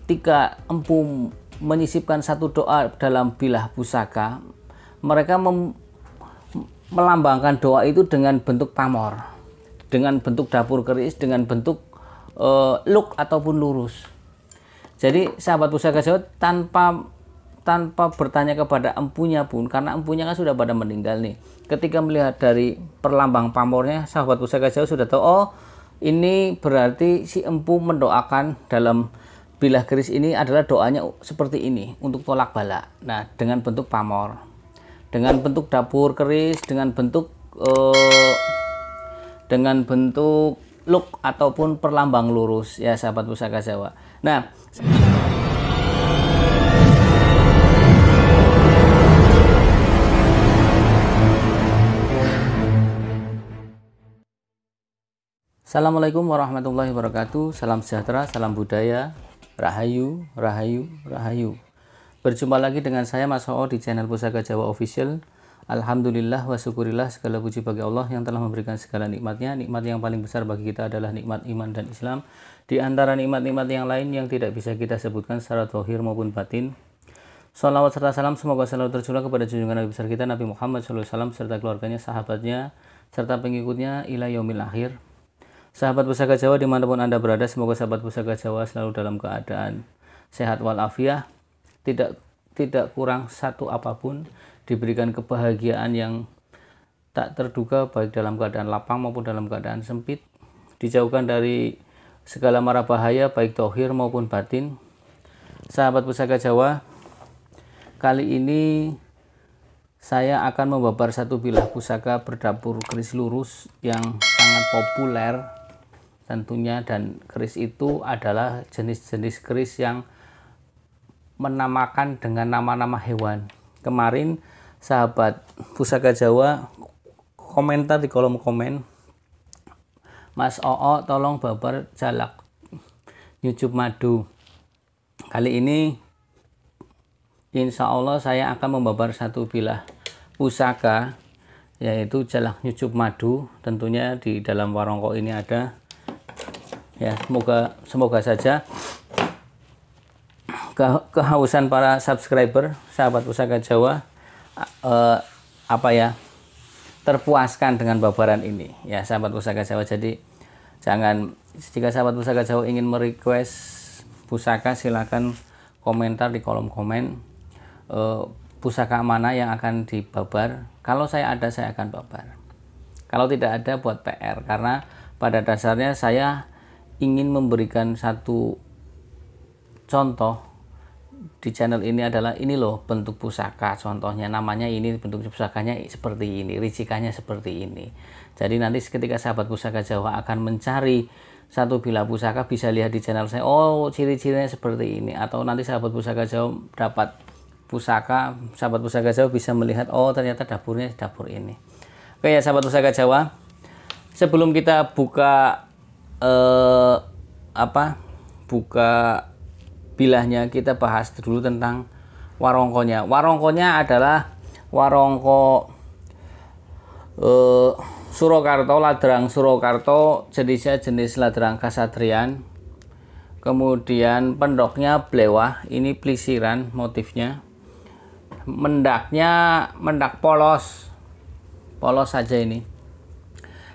ketika empu menyisipkan satu doa dalam bilah pusaka, mereka melambangkan doa itu dengan bentuk pamor, dengan bentuk dapur keris, dengan bentuk luk ataupun lurus. Jadi sahabat pusaka Jawa tanpa bertanya kepada empunya pun, karena empunya kan sudah pada meninggal nih, ketika melihat dari perlambang pamornya, sahabat pusaka Jawa sudah tahu, oh ini berarti si empu mendoakan dalam bilah keris ini adalah doanya seperti ini untuk tolak bala. Nah, dengan bentuk pamor, dengan bentuk dapur keris, dengan bentuk luk ataupun perlambang lurus ya sahabat pusaka Jawa. Nah, Assalamualaikum warahmatullahi wabarakatuh. Salam sejahtera, salam budaya, rahayu, rahayu, rahayu. Berjumpa lagi dengan saya Mas Oo di channel Pusaka Jawa Official. Alhamdulillah wa syukurillah, segala puji bagi Allah yang telah memberikan segala nikmatnya. Nikmat yang paling besar bagi kita adalah nikmat iman dan Islam. Di antara nikmat-nikmat yang lain yang tidak bisa kita sebutkan secara zahir maupun batin. Salawat serta salam semoga selalu tercurah kepada junjungan Nabi besar kita Nabi Muhammad SAW serta keluarganya, sahabatnya, serta pengikutnya ila yaumil akhir. Sahabat Pusaka Jawa dimanapun Anda berada, semoga sahabat Pusaka Jawa selalu dalam keadaan sehat walafiat, tidak kurang satu apapun, diberikan kebahagiaan yang tak terduga baik dalam keadaan lapang maupun dalam keadaan sempit, dijauhkan dari segala mara bahaya baik zahir maupun batin. Sahabat Pusaka Jawa, kali ini saya akan membabar satu bilah pusaka berdapur keris lurus yang sangat populer tentunya, dan keris itu adalah jenis-jenis keris yang menamakan dengan nama-nama hewan. Kemarin sahabat Pusaka Jawa komentar di kolom komen, Mas Oo tolong babar jalak nyucup madu. Kali ini insya Allah saya akan membabar satu bilah pusaka yaitu jalak nyucup madu. Tentunya di dalam warongko ini ada ya, semoga saja kehausan para subscriber sahabat Pusaka Jawa terpuaskan dengan babaran ini ya sahabat Pusaka Jawa. Jadi jika sahabat Pusaka Jawa ingin merequest pusaka, silakan komentar di kolom komen pusaka mana yang akan dibabar. Kalau saya ada, saya akan babar. Kalau tidak ada, buat PR, karena pada dasarnya saya ingin memberikan satu contoh di channel ini adalah ini loh bentuk pusaka, contohnya namanya ini, bentuk pusakanya seperti ini, ricikannya seperti ini. Jadi nanti ketika sahabat Pusaka Jawa akan mencari satu bilah pusaka, bisa lihat di channel saya, oh ciri-cirinya seperti ini. Atau nanti sahabat Pusaka Jawa dapat pusaka, sahabat Pusaka Jawa bisa melihat, oh ternyata dapurnya dapur ini. Oke ya sahabat Pusaka Jawa, sebelum kita buka bilahnya, kita bahas dulu tentang warongkonya. Warongkonya adalah warongko Surakarta, ladrang Surakarta, jenisnya jenis ladrang kasatriyan. Kemudian pendoknya blewah, ini plisiran motifnya. Mendaknya mendak polos saja ini.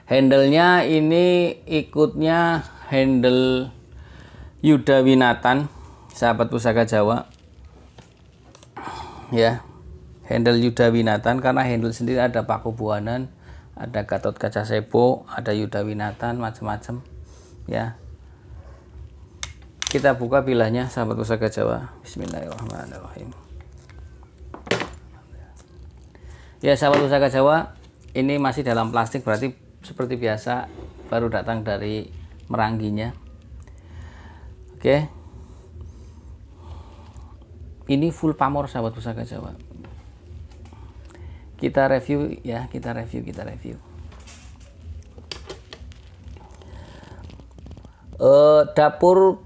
Handle-nya ini ikutnya handle Yuda Winatan sahabat Pusaka Jawa ya, handle Yuda Winatan, karena handle sendiri ada Paku Buanan, ada Gatot Kaca Sebo, ada Yuda Winatan, macam-macam ya. Kita buka bilahnya sahabat Pusaka Jawa. Bismillahirrahmanirrahim. Ya sahabat Pusaka Jawa, ini masih dalam plastik, berarti seperti biasa baru datang dari merangginya. Oke, ini full pamor sahabat Pusaka Jawa. Kita review ya, kita review. Dapur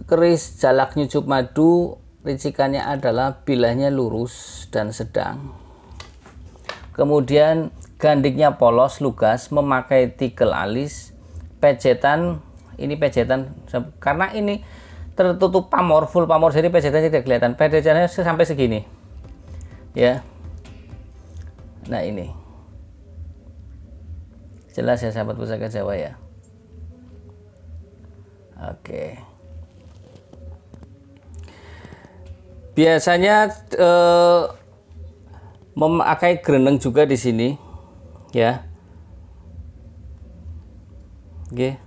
keris jalak nyucup madu, ricikannya adalah bilahnya lurus dan sedang. Kemudian gandiknya polos, lugas, memakai tikel alis, pejetan. Ini pejetan karena ini tertutup pamor, full pamor, jadi pedestriannya tidak kelihatan. Pedestriannya sampai segini ya. Nah ini jelas ya sahabat Pusaka Jawa ya. Oke. Biasanya memakai greneng juga di sini ya. Oke.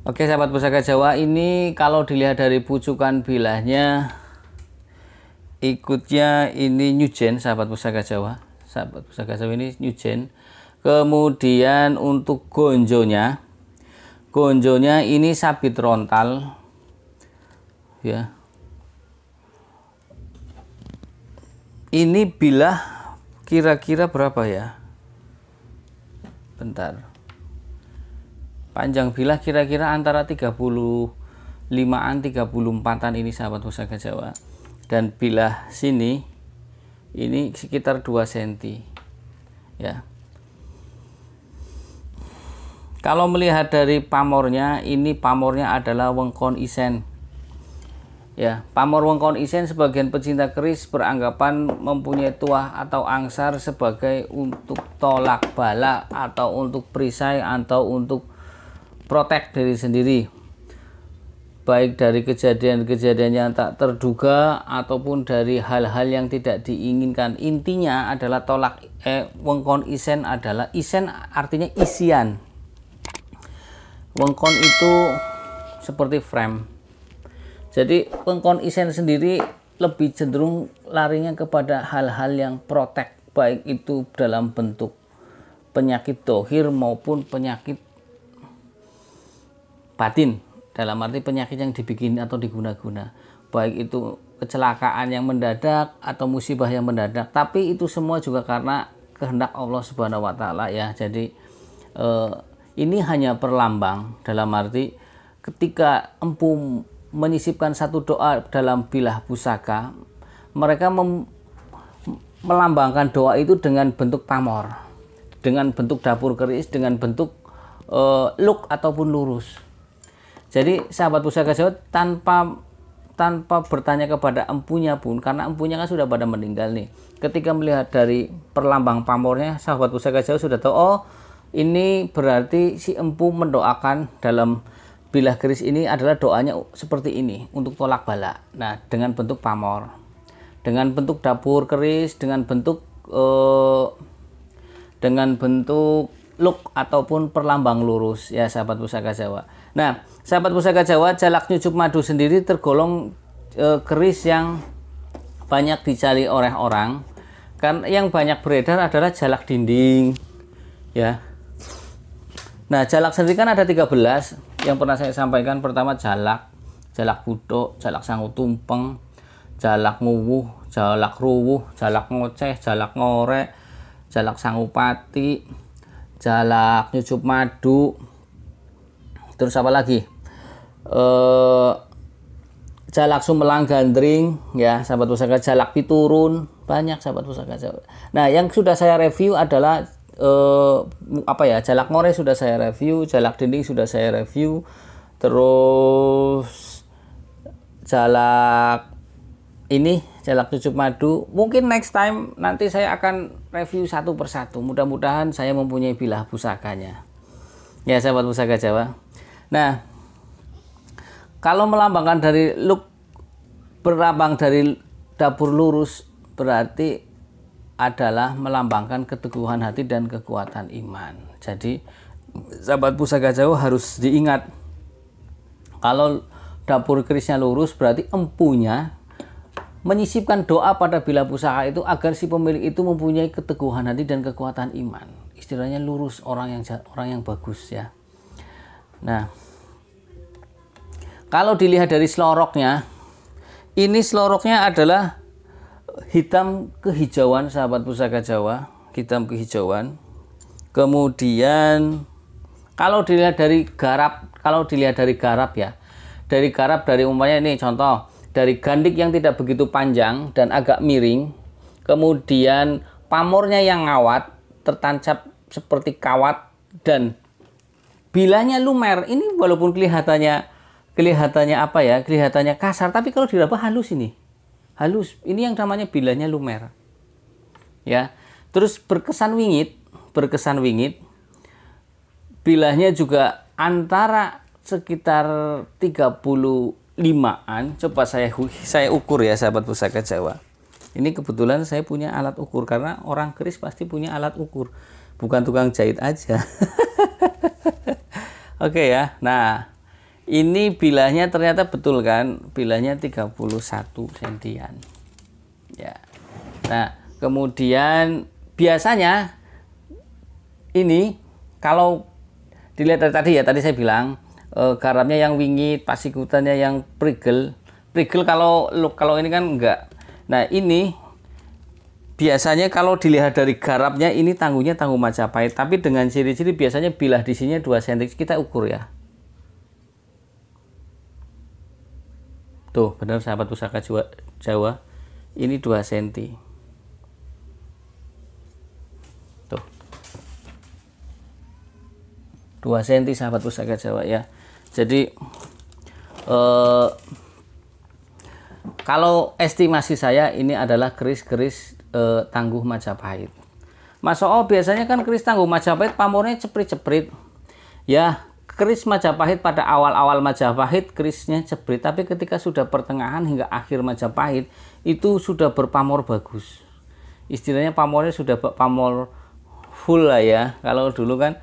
Oke sahabat Pusaka Jawa, ini kalau dilihat dari pucukan bilahnya, ikutnya ini Newgen sahabat Pusaka Jawa. Sahabat Pusaka Jawa ini Newgen. Kemudian untuk gonjonya ini sabit rontal ya. Ini bilah kira-kira berapa ya? Bentar. Panjang bilah kira-kira antara 35-an 34-an ini sahabat Pusaka Jawa. Dan bilah sini ini sekitar 2 cm ya. Kalau melihat dari pamornya, ini pamornya adalah wengkon isen ya. Pamor wengkon isen sebagian pecinta keris beranggapan mempunyai tuah atau angsar sebagai untuk tolak bala atau untuk perisai atau untuk protek diri sendiri, baik dari kejadian-kejadian yang tak terduga ataupun dari hal-hal yang tidak diinginkan. Intinya adalah tolak wengkon isen adalah, isen artinya isian. Wengkon itu seperti frame. Jadi wengkon isen sendiri lebih cenderung larinya kepada hal-hal yang protek, baik itu dalam bentuk penyakit dohir maupun penyakit batin, dalam arti penyakit yang dibikin atau diguna-guna, baik itu kecelakaan yang mendadak atau musibah yang mendadak. Tapi itu semua juga karena kehendak Allah Subhanahu wa Ta'ala ya. Jadi ini hanya perlambang, dalam arti ketika empu menyisipkan satu doa dalam bilah pusaka, mereka melambangkan doa itu dengan bentuk pamor, dengan bentuk dapur keris, dengan bentuk luk ataupun lurus. Jadi sahabat Pusaka Jawa tanpa bertanya kepada empunya pun, karena empunya kan sudah pada meninggal nih, ketika melihat dari perlambang pamornya, sahabat Pusaka Jawa sudah tahu, oh ini berarti si empu mendoakan dalam bilah keris ini adalah doanya seperti ini untuk tolak bala. Nah, dengan bentuk pamor, dengan bentuk dapur keris, dengan bentuk luk ataupun perlambang lurus ya sahabat Pusaka Jawa. Nah, sahabat Pusaka Jawa, jalak nyucup madu sendiri tergolong keris yang banyak dicari oleh orang. Kan yang banyak beredar adalah jalak dinding ya. Nah, jalak sendiri kan ada 13 yang pernah saya sampaikan. Pertama jalak budok, jalak sangu tumpeng, jalak nguwuh, jalak ruwuh, jalak ngoceh, jalak ngorek, jalak sangu pati, jalak nyucup madu. Terus apa lagi? Jalak sumelang gandring ya sahabat Pusaka, jalak piturun, banyak sahabat Pusaka Jawa. Nah, yang sudah saya review adalah jalak ngore sudah saya review, jalak dinding sudah saya review, terus jalak nyucup madu mungkin next time nanti saya akan review satu persatu. Mudah-mudahan saya mempunyai bilah pusakanya ya sahabat Pusaka Jawa. Nah, kalau melambangkan dari luk, berlambang dari dapur lurus, berarti adalah melambangkan keteguhan hati dan kekuatan iman. Jadi sahabat Pusaka Jawa harus diingat, kalau dapur kerisnya lurus berarti empunya menyisipkan doa pada bilah pusaka itu agar si pemilik itu mempunyai keteguhan hati dan kekuatan iman. Istilahnya lurus, orang yang bagus ya. Nah, kalau dilihat dari seloroknya, ini seloroknya adalah hitam kehijauan sahabat Pusaka Jawa, hitam kehijauan. Kemudian kalau dilihat dari garap, ya, dari garap, dari umpamanya ini contoh, dari gandik yang tidak begitu panjang dan agak miring, kemudian pamornya yang ngawat, tertancap seperti kawat, dan bilahnya lumer. Ini walaupun kelihatannya apa ya, kelihatannya kasar, tapi kalau diraba halus ini. Halus. Ini yang namanya bilahnya lumer. Ya. Terus berkesan wingit. Bilahnya juga antara sekitar 35-an. Coba saya ukur ya sahabat Pusaka Jawa. Ini kebetulan saya punya alat ukur, karena orang keris pasti punya alat ukur, bukan tukang jahit aja. Oke ya. Nah, ini bilahnya ternyata betul kan? Bilahnya 31 sentian. Ya. Nah, kemudian biasanya ini kalau dilihat dari tadi ya, tadi saya bilang garamnya yang wingit, pasikutannya yang prigel. Kalau ini kan enggak. Nah, ini biasanya kalau dilihat dari garapnya ini tangguhnya tangguh Majapahit, tapi dengan ciri-ciri biasanya bilah di sini 2 cm. Kita ukur ya. Tuh, benar sahabat Pusaka Jawa. Ini 2 cm. Tuh. 2 cm sahabat Pusaka Jawa ya. Jadi kalau estimasi saya ini adalah keris-keris tangguh Majapahit. Mas Oo biasanya kan keris tangguh Majapahit pamornya ceprit-ceprit. Ya, keris Majapahit pada awal-awal Majapahit kerisnya ceprit, tapi ketika sudah pertengahan hingga akhir Majapahit itu sudah berpamor bagus. Istilahnya pamornya sudah pamor full lah ya. Kalau dulu kan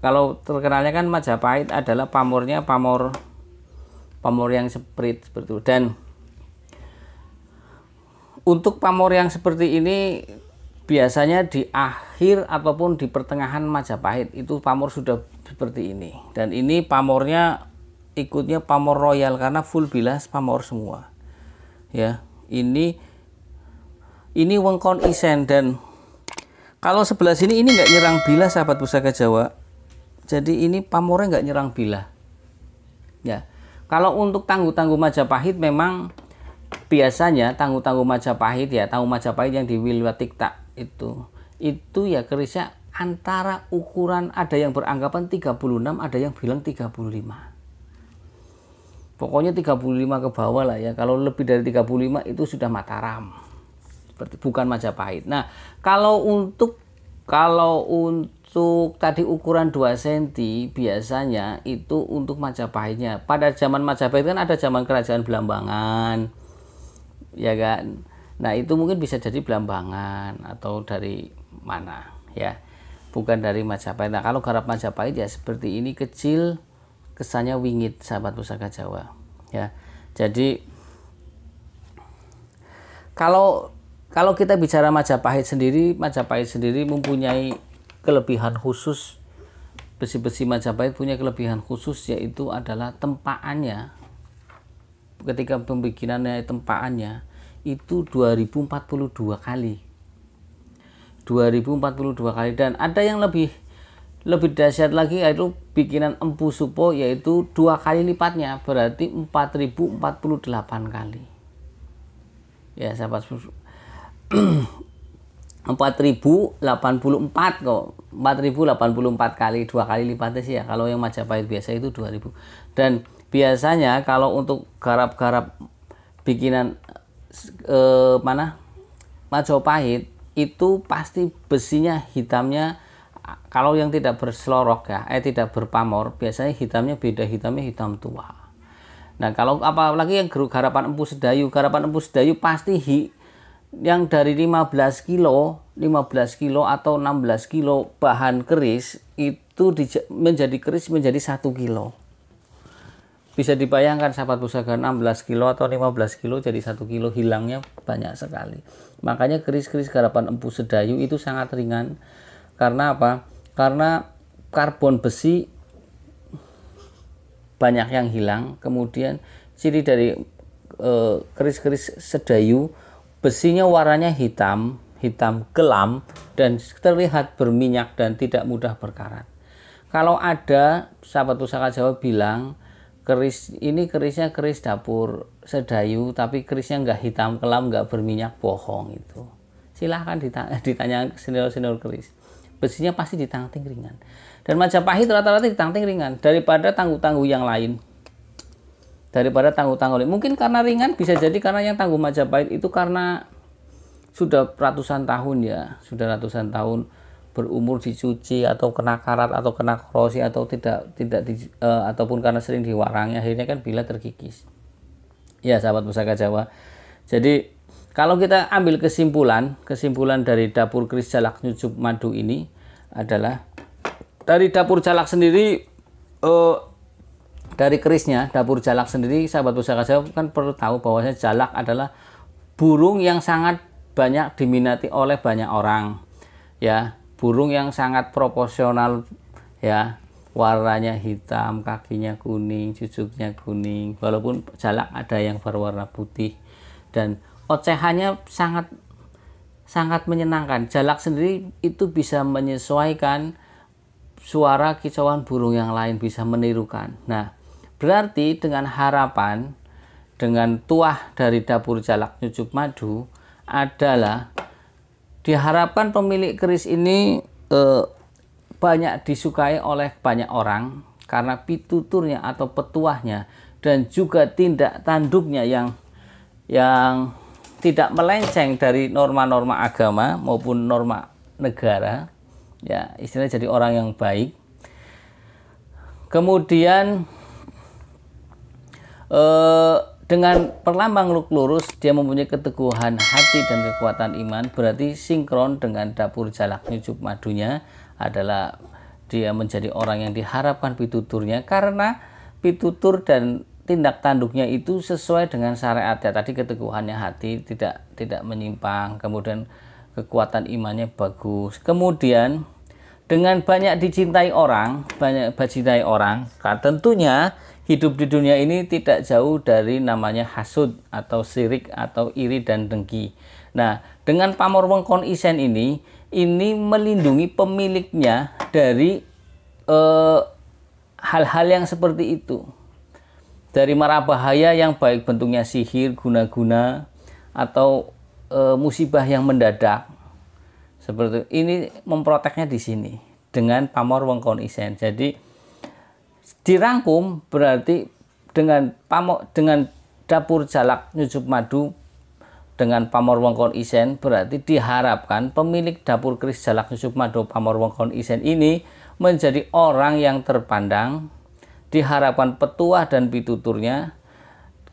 kalau terkenalnya kan Majapahit adalah pamornya pamor yang ceprit seperti itu. Dan untuk pamor yang seperti ini biasanya di akhir ataupun di pertengahan Majapahit itu pamor sudah seperti ini. Dan ini pamornya ikutnya pamor royal karena full bilas pamor semua. Ya, ini wengkon isen, dan kalau sebelah sini ini nggak nyerang bilah sahabat Pusaka Jawa. Jadi ini pamornya nggak nyerang bilah. Ya, kalau untuk tangguh-tangguh Majapahit memang biasanya tangguh-tangguh Majapahit ya, tangguh Majapahit yang di Wilwatikta itu ya kerisnya antara ukuran, ada yang beranggapan 36, ada yang bilang 35. Pokoknya 35 ke bawah lah ya. Kalau lebih dari 35 itu sudah Mataram. Seperti bukan Majapahit. Nah, kalau untuk tadi ukuran 2 cm biasanya itu untuk Majapahitnya. Pada zaman Majapahit kan ada zaman kerajaan Blambangan. Ya kan. Nah, itu mungkin bisa jadi Blambangan atau dari mana ya, bukan dari Majapahit. Nah, kalau garap Majapahit ya seperti ini, kecil, kesannya wingit sahabat Pusaka Jawa ya. Jadi kalau kita bicara Majapahit sendiri mempunyai kelebihan khusus. Besi-besi Majapahit punya kelebihan khusus, yaitu adalah tempaannya. Ketika pembikinannya tempaannya itu 2042 kali. 2042 kali. Dan ada yang lebih dahsyat lagi, yaitu bikinan Empu Supo, yaitu 2 kali lipatnya, berarti 4048 kali. Ya sahabat, 4084 kok. 4084 kali, 2 kali lipatnya sih ya. Kalau yang Majapahit biasa itu 2000. Dan biasanya kalau untuk garap-garap bikinan Majapahit itu pasti besinya hitamnya, kalau yang tidak berselorok ya, tidak berpamor, biasanya hitamnya beda, hitamnya hitam tua. Nah, kalau apalagi yang garapan Empu Sedayu pasti yang dari 15 kilo atau 16 kilo bahan keris itu menjadi keris menjadi 1 kilo. Bisa dibayangkan sahabat Pusaka, 16 kilo atau 15 kilo jadi 1 kilo, hilangnya banyak sekali. Makanya keris-keris garapan Empu Sedayu itu sangat ringan. Karena apa? Karena karbon besi banyak yang hilang. Kemudian ciri dari keris-keris Sedayu, besinya warnanya hitam kelam dan terlihat berminyak dan tidak mudah berkarat. Kalau ada sahabat Pusaka Jawa bilang keris ini kerisnya keris dapur Sedayu, tapi kerisnya nggak hitam kelam, nggak berminyak, bohong itu. Silahkan ditanya senior keris. Besinya pasti ditanting ringan. Dan Majapahit rata-rata ditangting ringan daripada tangguh-tangguh yang lain. Mungkin karena ringan, bisa jadi karena yang tangguh Majapahit itu karena sudah ratusan tahun ya, berumur dicuci atau kena karat atau kena korosi atau ataupun karena sering diwarangi, akhirnya kan bila terkikis. Ya sahabat Pusaka Jawa. Jadi kalau kita ambil kesimpulan dari dapur keris jalak nyucup madu ini adalah dari dapur jalak sendiri, dari kerisnya dapur jalak sendiri, sahabat Pusaka Jawa kan perlu tahu bahwasanya jalak adalah burung yang sangat banyak diminati oleh banyak orang ya, burung yang sangat proporsional ya, warnanya hitam, kakinya kuning, cucuknya kuning, walaupun jalak ada yang berwarna putih, dan ocehannya sangat menyenangkan. Jalak sendiri itu bisa menyesuaikan suara kicauan burung yang lain, bisa menirukan. Nah, berarti dengan harapan, dengan tuah dari dapur jalak nyucup madu adalah diharapkan pemilik keris ini banyak disukai oleh banyak orang karena pituturnya atau petuahnya dan juga tindak tanduknya yang tidak melenceng dari norma-norma agama maupun norma negara. Ya, istilahnya jadi orang yang baik. Kemudian dengan perlambang lurus dia mempunyai keteguhan hati dan kekuatan iman, berarti sinkron dengan dapur jalak nyucup madunya adalah dia menjadi orang yang diharapkan pituturnya, karena pitutur dan tindak tanduknya itu sesuai dengan syariatnya tadi, keteguhannya hati, tidak menyimpang, kemudian kekuatan imannya bagus, kemudian dengan banyak dicintai orang, tentunya hidup di dunia ini tidak jauh dari namanya hasud atau sirik atau iri dan dengki. Nah, dengan pamor wengkon isen ini melindungi pemiliknya dari hal-hal yang seperti itu, dari mara bahaya yang baik bentuknya sihir, guna-guna, atau musibah yang mendadak. Seperti ini memproteknya di sini dengan pamor wengkon isen. Jadi dirangkum berarti dengan dapur jalak nyucup madu dengan pamor wengkon isen, berarti diharapkan pemilik dapur keris jalak nyucup madu pamor wengkon isen ini menjadi orang yang terpandang, diharapkan petuah dan pituturnya,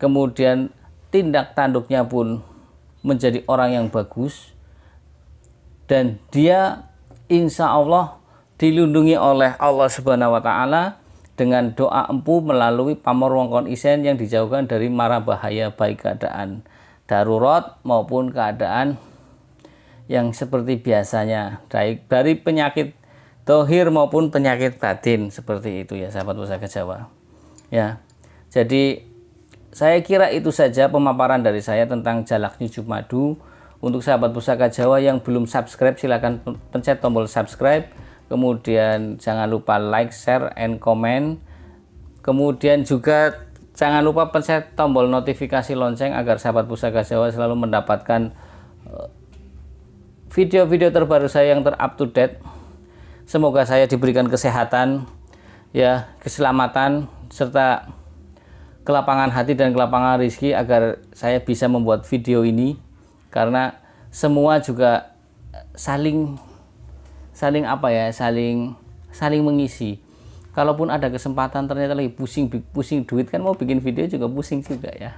kemudian tindak tanduknya pun menjadi orang yang bagus, dan dia insya Allah dilindungi oleh Allah Subhanahu wa Ta'ala dengan doa empu melalui pamor wengkon isen yang dijauhkan dari mara bahaya, baik keadaan darurat maupun keadaan yang seperti biasanya, baik dari penyakit dohir maupun penyakit batin, seperti itu ya sahabat Pusaka Jawa ya. Jadi saya kira itu saja pemaparan dari saya tentang jalak nyucup madu. Untuk sahabat Pusaka Jawa yang belum subscribe, silahkan pencet tombol subscribe, kemudian jangan lupa like, share, and comment, kemudian juga jangan lupa pencet tombol notifikasi lonceng agar sahabat Pusaka Jawa selalu mendapatkan video-video terbaru saya yang ter-up to date. Semoga saya diberikan kesehatan ya, keselamatan, serta kelapangan hati dan kelapangan rezeki agar saya bisa membuat video ini, karena semua juga saling mengisi. Kalaupun ada kesempatan ternyata lagi pusing duit, kan mau bikin video juga pusing juga ya.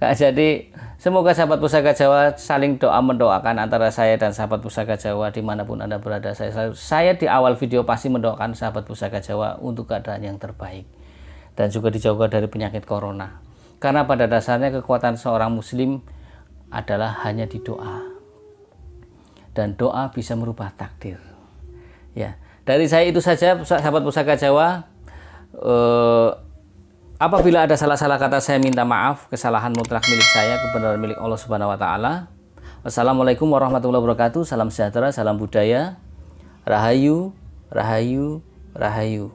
Jadi semoga sahabat Pusaka Jawa saling doa mendoakan antara saya dan sahabat Pusaka Jawa dimanapun Anda berada. Saya di awal video pasti mendoakan sahabat Pusaka Jawa untuk keadaan yang terbaik dan juga dijauhkan dari penyakit corona, karena pada dasarnya kekuatan seorang muslim adalah hanya di doa, dan doa bisa merubah takdir ya. Dari saya itu saja sahabat Pusaka Jawa. Apabila ada salah-salah kata saya minta maaf, kesalahan mutlak milik saya, kebenaran milik Allah Subhanahu wa Ta'ala. Wassalamualaikum warahmatullahi wabarakatuh. Salam sejahtera, salam budaya. Rahayu, rahayu, rahayu.